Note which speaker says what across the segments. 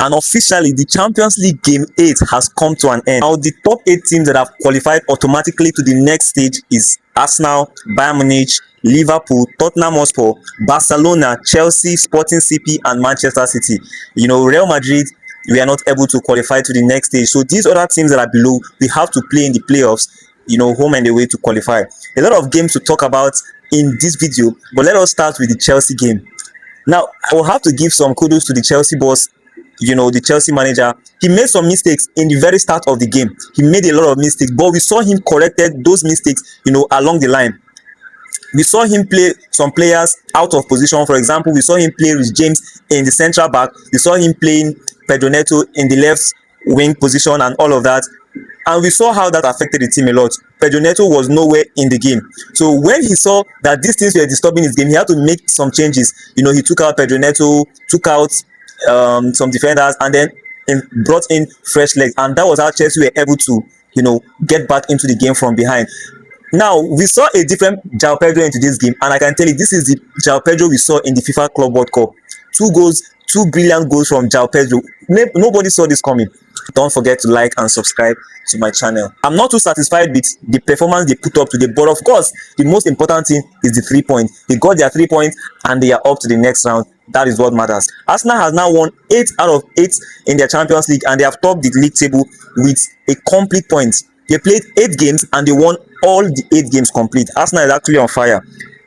Speaker 1: And officially, the Champions League Game 8 has come to an end. Now, the top 8 teams that have qualified automatically to the next stage is Arsenal, Bayern Munich, Liverpool, Tottenham Hotspur, Barcelona, Chelsea, Sporting CP, and Manchester City. Real Madrid, we are not able to qualify to the next stage. So these other teams that are below, we have to play in the playoffs, home and away to qualify. A lot of games to talk about in this video, but let us start with the Chelsea game. Now, I will have to give some kudos to the Chelsea boss, the Chelsea manager. He made some mistakes in the very start of the game. He made a lot of mistakes, but we saw him corrected those mistakes, along the line. We saw him play some players out of position. For example, we saw him play with James in the central back. We saw him playing Pedro Neto in the left wing position and all of that. And we saw how that affected the team a lot. Pedro Neto was nowhere in the game. So when he saw that these things were disturbing his game, he had to make some changes. He took out Pedro Neto, took out some defenders, and then brought in fresh legs. And that was how Chelsea were able to, get back into the game from behind. Now, we saw a different João Pedro into this game, and I can tell you, this is the João Pedro we saw in the FIFA Club World Cup. 2 goals, 2 brilliant goals from João Pedro. Nobody saw this coming. Don't forget to like and subscribe to my channel. I'm not too satisfied with the performance they put up today, but of course, the most important thing is the 3 points. They got their 3 points and they are up to the next round. That is what matters. Arsenal has now won 8 out of 8 in their Champions League, and they have topped the league table with a complete point. They played 8 games and they won all the 8 games complete. Arsenal is actually on fire.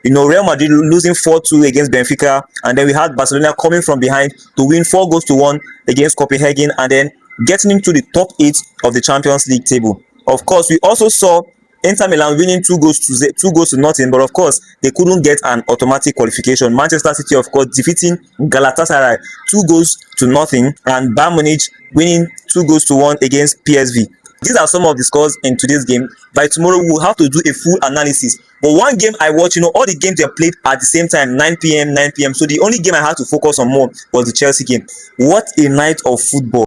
Speaker 1: Real Madrid losing 4-2 against Benfica, and then we had Barcelona coming from behind to win 4-1 against Copenhagen, and then getting into the top 8 of the Champions League table. Of course, we also saw Inter Milan winning 2 goals to nothing, but of course, they couldn't get an automatic qualification. Manchester City, of course, defeating Galatasaray 2-0, and Bayern Munich winning 2-1 against PSV. These are some of the scores in today's game. By tomorrow, we'll have to do a full analysis. But one game I watched, all the games were played at the same time, 9 p.m. So the only game I had to focus on more was the Chelsea game. What a night of football.